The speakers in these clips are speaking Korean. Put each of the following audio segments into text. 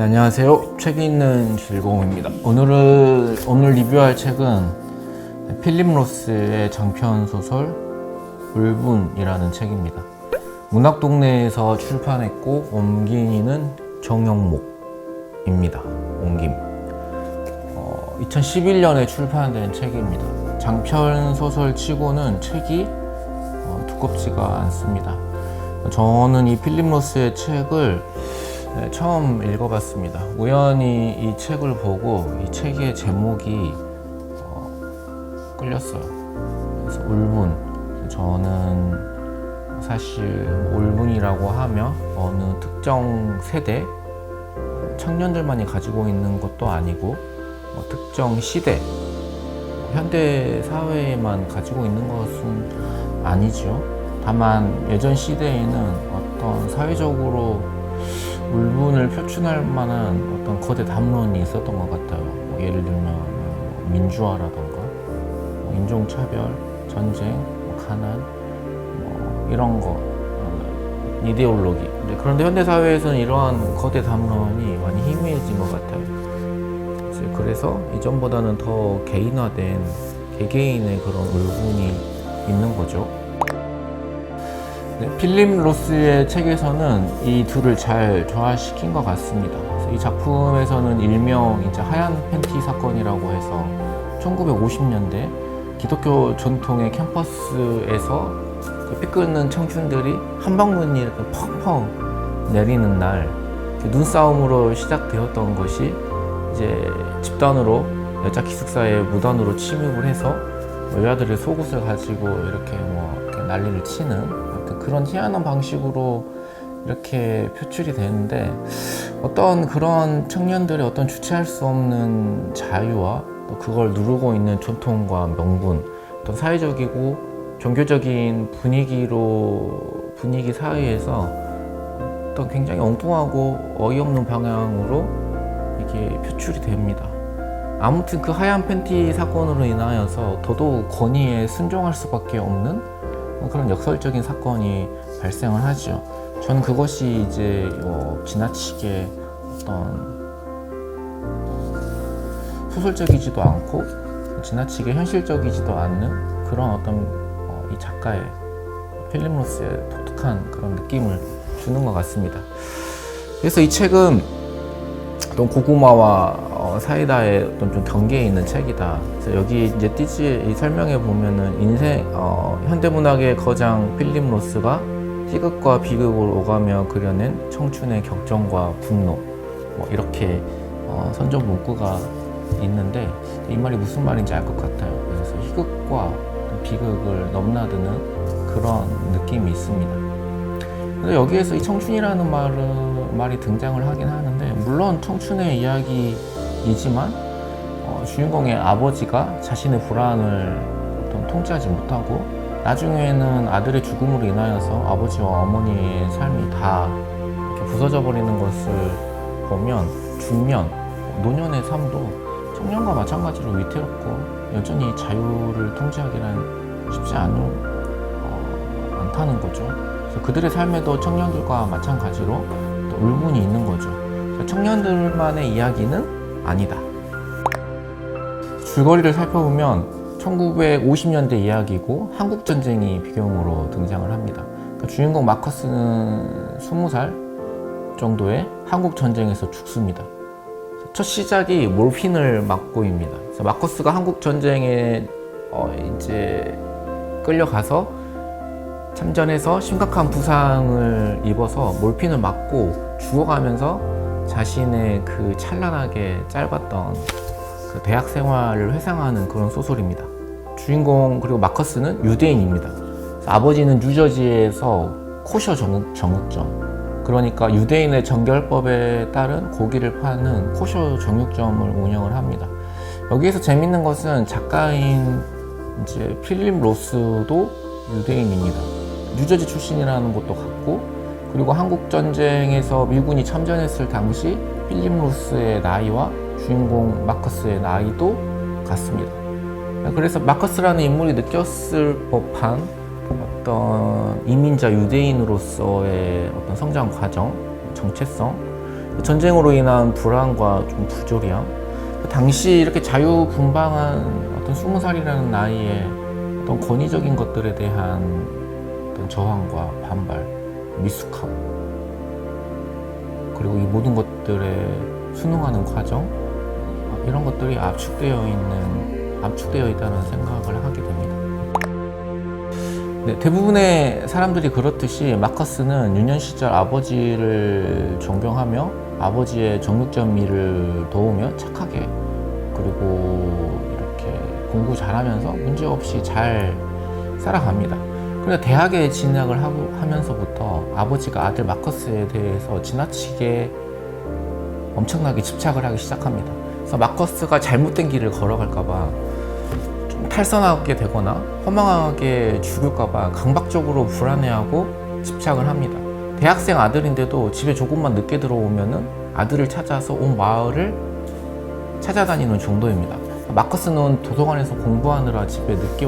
네, 안녕하세요. 책 읽는 즐거움입니다. 오늘 리뷰할 책은 필립 로스의 장편 소설 울분이라는 책입니다. 문학동네에서 출판했고 옮긴이는 정영목입니다. 옮김. 2011년에 출판된 책입니다. 장편 소설 치고는 책이 두껍지가 않습니다. 저는 이 필립 로스의 책을 처음 읽어봤습니다. 우연히 이 책을 보고 이 책의 제목이 끌렸어요. 그래서 울분. 저는 사실 울분이라고 하면 어느 특정 세대 청년들만이 가지고 있는 것도 아니고 특정 시대 현대 사회에만 가지고 있는 것은 아니죠. 다만 예전 시대에는 어떤 사회적으로 울분을 표출할 만한 어떤 거대 담론이 있었던 것 같아요. 예를 들면 민주화라던가 인종차별, 전쟁, 가난 이런 거 이데올로기. 그런데 현대사회에서는 이러한 거대 담론이 많이 희미해진 것 같아요. 그래서 이전보다는 더 개인화된 개개인의 그런 울분이 있는 거죠. 필립 로스의 책에서는 이 둘을 잘 조화시킨 것 같습니다. 이 작품에서는 일명 이제 하얀 팬티 사건이라고 해서 1950년대 기독교 전통의 캠퍼스에서 삐끄는 청춘들이 한 방문이 이렇게 펑펑 내리는 날 눈싸움으로 시작되었던 것이 이제 집단으로 여자 기숙사에 무단으로 침입을 해서 여자들의 속옷을 가지고 이렇게 난리를 치는 그런 희한한 방식으로 이렇게 표출이 되는데 어떤 그런 청년들의 어떤 주체할 수 없는 자유와 또 그걸 누르고 있는 전통과 명분, 어떤 사회적이고 종교적인 분위기 사이에서 어떤 굉장히 엉뚱하고 어이없는 방향으로 이게 표출이 됩니다. 아무튼 그 하얀 팬티 사건으로 인하여서 더더욱 권위에 순종할 수밖에 없는 그런 역설적인 사건이 발생을 하죠. 전 그것이 이제 지나치게 어떤 소설적이지도 않고 지나치게 현실적이지도 않는 그런 어떤 이 작가의 필립 로스의 독특한 그런 느낌을 주는 것 같습니다. 그래서 이 책은 어떤 고구마와 사이다의 어떤 좀 경계에 있는 책이다. 그래서 여기 이제 띠지에 설명해 보면은 현대문학의 거장 필립 로스가 희극과 비극을 오가며 그려낸 청춘의 격정과 분노 이렇게 선전 문구가 있는데 이 말이 무슨 말인지 알 것 같아요. 그래서 희극과 비극을 넘나드는 그런 느낌이 있습니다. 근데 여기에서 이 청춘이라는 말이 등장을 하긴 하는데 물론 청춘의 이야기이지만 주인공의 아버지가 자신의 불안을 통제하지 못하고 나중에는 아들의 죽음으로 인하여서 아버지와 어머니의 삶이 다 이렇게 부서져 버리는 것을 보면 중년, 노년의 삶도 청년과 마찬가지로 위태롭고 여전히 자유를 통제하기란 쉽지 않다는 거죠. 그래서 그들의 삶에도 청년들과 마찬가지로 또 울분이 있는 거죠. 청년들만의 이야기는 아니다. 줄거리를 살펴보면 1950년대 이야기고 한국전쟁이 배경으로 등장을 합니다. 주인공 마커스는 20살 정도의 한국전쟁에서 죽습니다. 첫 시작이 몰핀을 맞고입니다. 그래서 마커스가 한국전쟁에 이제 끌려가서 참전해서 심각한 부상을 입어서 몰핀을 맞고 죽어가면서 자신의 그 찬란하게 짧았던 그 대학 생활을 회상하는 그런 소설입니다. 주인공 그리고 마커스는 유대인입니다. 아버지는 뉴저지에서 코셔 정육점, 그러니까 유대인의 정결법에 따른 고기를 파는 코셔 정육점을 운영을 합니다. 여기에서 재밌는 것은 작가인 이제 필립 로스도 유대인입니다. 뉴저지 출신이라는 것도 같고, 그리고 한국 전쟁에서 미군이 참전했을 당시 필립 로스의 나이와 주인공 마커스의 나이도 같습니다. 그래서 마커스라는 인물이 느꼈을 법한 어떤 이민자 유대인으로서의 어떤 성장 과정, 정체성, 전쟁으로 인한 불안과 좀 부조리함, 당시 이렇게 자유분방한 어떤 20살이라는 나이에 어떤 권위적인 것들에 대한 어떤 저항과 반발, 미숙함, 그리고 이 모든 것들에 순응하는 과정, 이런 것들이 압축되어 있다는 생각을 하게 됩니다. 네, 대부분의 사람들이 그렇듯이 마커스는 유년 시절 아버지를 존경하며 아버지의 정육점일을 도우며 착하게, 그리고 이렇게 공부 잘하면서 문제없이 잘 살아갑니다. 그런데 대학에 진학을 하면서부터 아버지가 아들 마커스에 대해서 지나치게 엄청나게 집착을 하기 시작합니다. 그래서 마커스가 잘못된 길을 걸어갈까봐 좀 탈선하게 되거나 허망하게 죽을까봐 강박적으로 불안해하고 집착을 합니다. 대학생 아들인데도 집에 조금만 늦게 들어오면은 아들을 찾아서 온 마을을 찾아다니는 정도입니다. 마커스는 도서관에서 공부하느라 집에 늦게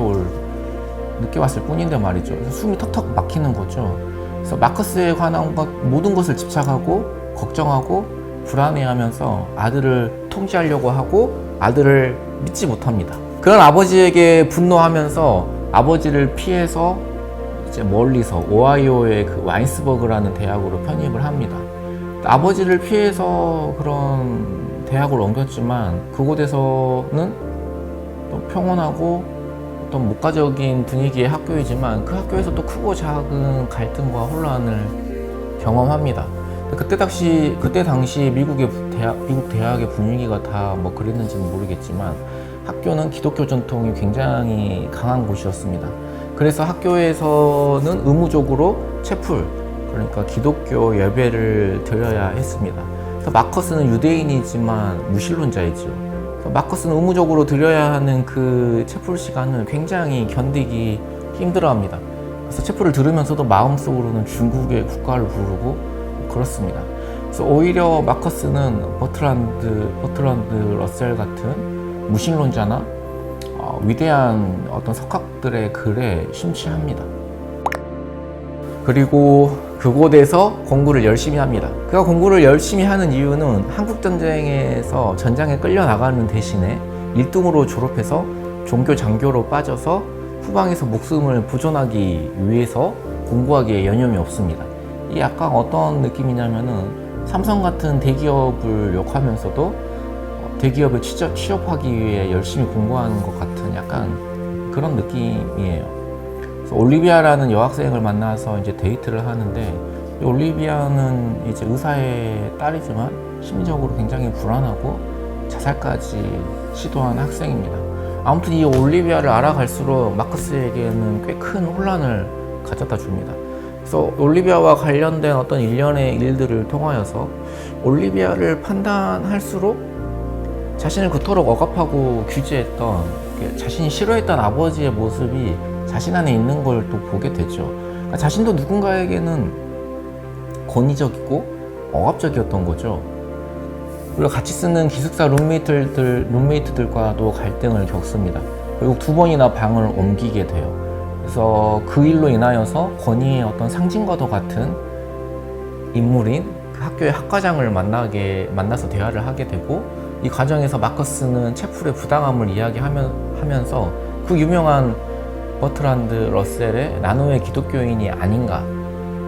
왔을 뿐인데 말이죠. 그래서 숨이 턱턱 막히는 거죠. 그래서 마커스에 관한 모든 것을 집착하고 걱정하고 불안해하면서 아들을 통제하려고 하고 아들을 믿지 못합니다. 그런 아버지에게 분노하면서 아버지를 피해서 이제 멀리서 오하이오의 그 와인스버그라는 대학으로 편입을 합니다. 아버지를 피해서 그런 대학을 옮겼지만 그곳에서는 또 평온하고 어떤 목가적인 분위기의 학교이지만 그 학교에서 또 크고 작은 갈등과 혼란을 경험합니다. 그때 당시 미국 대학의 분위기가 다 뭐 그랬는지는 모르겠지만 학교는 기독교 전통이 굉장히 강한 곳이었습니다. 그래서 학교에서는 의무적으로 채플, 그러니까 기독교 예배를 드려야 했습니다. 그래서 마커스는 유대인이지만 무신론자이죠. 마커스는 의무적으로 드려야 하는 그 채플 시간을 굉장히 견디기 힘들어합니다. 그래서 채플을 들으면서도 마음속으로는 중국의 국가를 부르고 그렇습니다. 그래서 오히려 마커스는 버트란드 러셀 같은 무신론자나 위대한 어떤 석학들의 글에 심취합니다. 그리고 그곳에서 공부를 열심히 합니다. 그가 공부를 열심히 하는 이유는 한국전쟁에서 전장에 끌려나가는 대신에 1등으로 졸업해서 종교 장교로 빠져서 후방에서 목숨을 보존하기 위해서 공부하기에 여념이 없습니다. 이 약간 어떤 느낌이냐면은 삼성 같은 대기업을 욕하면서도 대기업에 취업하기 위해 열심히 공부하는 것 같은 약간 그런 느낌이에요. 올리비아라는 여학생을 만나서 이제 데이트를 하는데, 올리비아는 이제 의사의 딸이지만 심리적으로 굉장히 불안하고 자살까지 시도한 학생입니다. 아무튼 이 올리비아를 알아갈수록 마커스에게는 꽤 큰 혼란을 가져다 줍니다. 그래서 올리비아와 관련된 어떤 일련의 일들을 통하여서 올리비아를 판단할수록 자신을 그토록 억압하고 규제했던, 자신이 싫어했던 아버지의 모습이 자신 안에 있는 걸 또 보게 되죠. 그러니까 자신도 누군가에게는 권위적이고 억압적이었던 거죠. 그리고 같이 쓰는 기숙사 룸메이트들과도 갈등을 겪습니다. 결국 2번이나 방을 옮기게 돼요. 그래서 그 일로 인하여서 권위의 어떤 상징과도 같은 인물인 그 학교의 학과장을 만나서 대화를 하게 되고, 이 과정에서 마커스는 채플의 부당함을 이야기하면서 그 유명한 버트란드 러셀의 나노의 기독교인이 아닌가,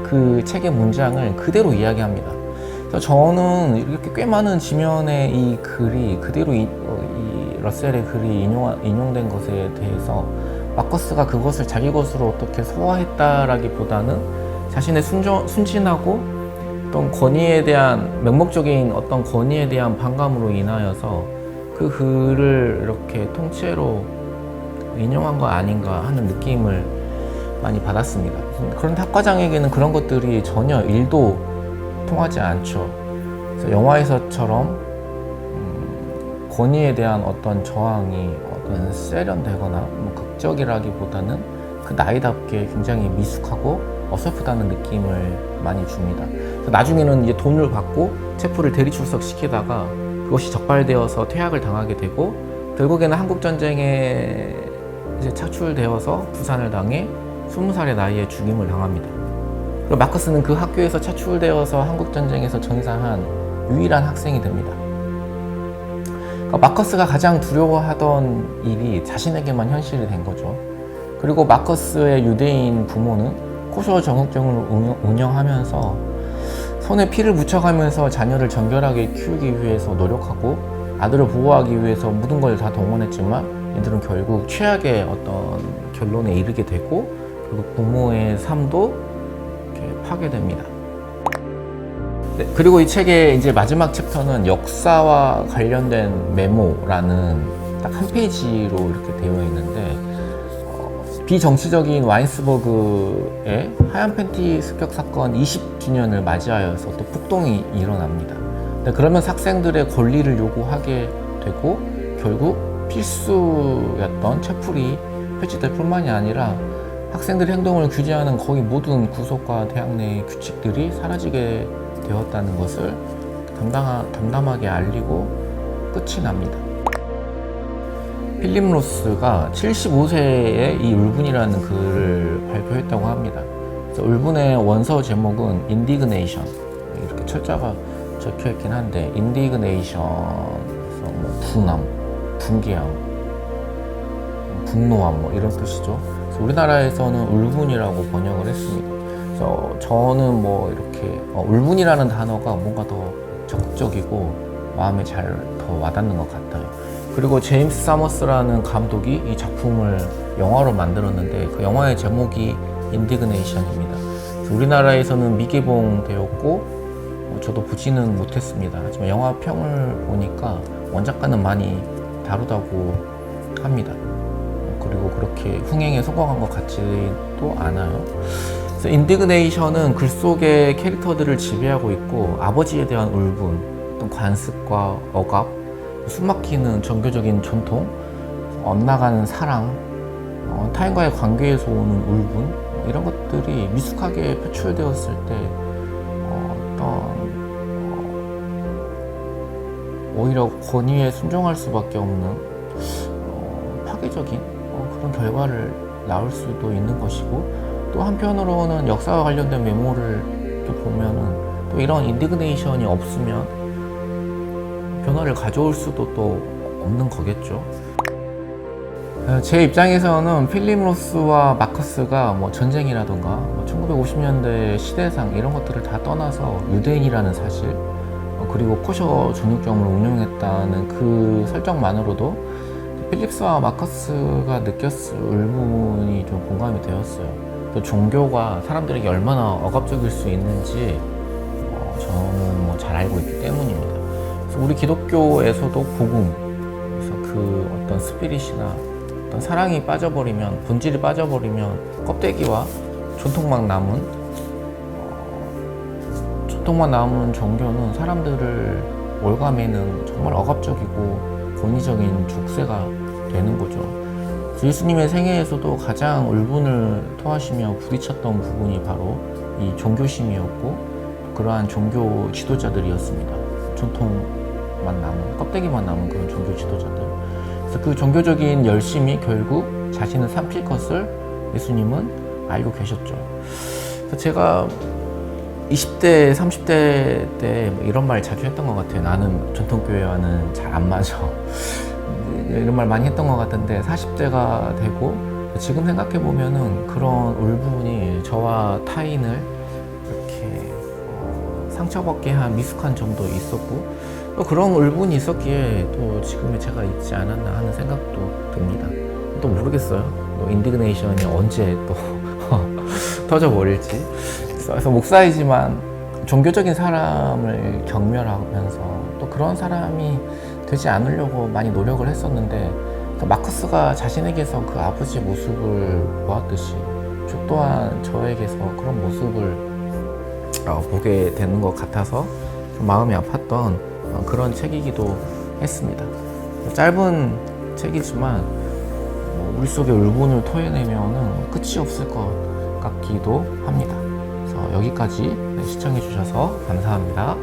그 책의 문장을 그대로 이야기합니다. 그래서 저는 이렇게 꽤 많은 지면의 이 글이 그대로 이 러셀의 글이 인용된 것에 대해서 마커스가 그것을 자기 것으로 어떻게 소화했다라기보다는 자신의 순진하고 어떤 권위에 대한 맹목적인 어떤 권위에 대한 반감으로 인하여서 그 글을 이렇게 통째로 인용한 거 아닌가 하는 느낌을 많이 받았습니다. 그런데 학과장에게는 그런 것들이 전혀 1도 통하지 않죠. 그래서 영화에서처럼 권위에 대한 어떤 저항이 어떤 세련되거나 극적이라기보다는 그 나이답게 굉장히 미숙하고 어설프다는 느낌을 많이 줍니다. 그래서 나중에는 이제 돈을 받고 채플을 대리출석시키다가 그것이 적발되어서 퇴학을 당하게 되고, 결국에는 한국전쟁에 이제 차출되어서 부산을 당해 20살의 나이에 죽임을 당합니다. 그리고 마커스는 그 학교에서 차출되어서 한국전쟁에서 전사한 유일한 학생이 됩니다. 그러니까 마커스가 가장 두려워하던 일이 자신에게만 현실이 된 거죠. 그리고 마커스의 유대인 부모는 코셔 정육점을 운영하면서 손에 피를 묻혀가면서 자녀를 정결하게 키우기 위해서 노력하고 아들을 보호하기 위해서 모든 걸 다 동원했지만 이들은 결국 최악의 어떤 결론에 이르게 되고 그리고 부모의 삶도 이렇게 파괴됩니다. 네, 그리고 이 책의 이제 마지막 챕터는 역사와 관련된 메모라는 딱 한 페이지로 이렇게 되어 있는데 비정치적인 와인스버그의 하얀 팬티 습격 사건 20주년을 맞이하여서 또 폭동이 일어납니다. 그러면서 학생들의 권리를 요구하게 되고 결국 필수였던 채플이 폐지될 뿐만이 아니라 학생들의 행동을 규제하는 거의 모든 구속과 대학 내 규칙들이 사라지게 되었다는 것을 담담하게 알리고 끝이 납니다. 필립 로스가 75세에 이 울분이라는 글을 발표했다고 합니다. 그래서 울분의 원서 제목은 인디그네이션, 이렇게 철자가 적혀있긴 한데 인디그네이션, 그래서 뭐 분함, 분개함, 분노함 뭐 이런 뜻이죠. 그래서 우리나라에서는 울분이라고 번역을 했습니다. 그래서 저는 뭐 이렇게 울분이라는 단어가 뭔가 더 적극적이고 마음에 잘 더 와닿는 것 같아요. 그리고 제임스 사머스라는 감독이 이 작품을 영화로 만들었는데 그 영화의 제목이 인디그네이션입니다. 우리나라에서는 미개봉되었고 저도 보지는 못했습니다. 하지만 영화 평을 보니까 원작과는 많이 다르다고 합니다. 그리고 그렇게 흥행에 성공한 것 같지도 않아요. 그래서 인디그네이션은 글 속의 캐릭터들을 지배하고 있고 아버지에 대한 울분, 어떤 관습과 억압, 숨막히는 종교적인 전통, 엇나가는 사랑, 타인과의 관계에서 오는 울분 이런 것들이 미숙하게 표출되었을 때 오히려 권위에 순종할 수밖에 없는 파괴적인 그런 결과를 낳을 수도 있는 것이고 또 한편으로는 역사와 관련된 메모를 또 보면은 또 이런 인디그네이션이 없으면 변화를 가져올 수도 또 없는 거겠죠. 제 입장에서는 필립 로스와 마커스가 뭐 전쟁이라던가 뭐 1950년대 시대상 이런 것들을 다 떠나서 유대인이라는 사실 그리고 코셔 정육점을 운영했다는 그 설정만으로도 필립스와 마커스가 느꼈을 울분이 좀 공감이 되었어요. 또 종교가 사람들에게 얼마나 억압적일 수 있는지 저는 뭐 잘 알고 있기 때문입니다. 그래서 우리 기독교에서도 복음, 그래서 그 어떤 스피릿이나 어떤 사랑이 빠져버리면, 본질이 빠져버리면 껍데기와 전통만 남은 종교는 사람들을 올가매는 정말 억압적이고 권위적인 족쇄가 되는 거죠. 예수님의 생애에서도 가장 울분을 토하시며 부딪혔던 부분이 바로 이 종교심이었고 그러한 종교 지도자들이었습니다. 전통만 남은, 껍데기만 남은 그런 종교 지도자들. 그래서 그 종교적인 열심이 결국 자신을 삼킬 것을 예수님은 알고 계셨죠. 그래서 제가 20대, 30대 때 이런 말 자주 했던 것 같아요. 나는 전통교회와는 잘 안 맞아. 이런 말 많이 했던 것 같은데 40대가 되고 지금 생각해보면은 그런 울분이 저와 타인을 이렇게 상처받게 한 미숙한 점도 있었고 또 그런 울분이 있었기에 또 지금의 제가 있지 않았나 하는 생각도 듭니다. 또 모르겠어요. 또 인디그네이션이 언제 또 터져버릴지. 그래서 목사이지만 종교적인 사람을 경멸하면서 또 그런 사람이 되지 않으려고 많이 노력을 했었는데 마커스가 자신에게서 그 아버지의 모습을 보았듯이 저 또한 저에게서 그런 모습을 보게 되는 것 같아서 좀 마음이 아팠던 그런 책이기도 했습니다. 짧은 책이지만 우리 속의 울분을 토해내면 끝이 없을 것 같기도 합니다. 그래서 여기까지 시청해 주셔서 감사합니다.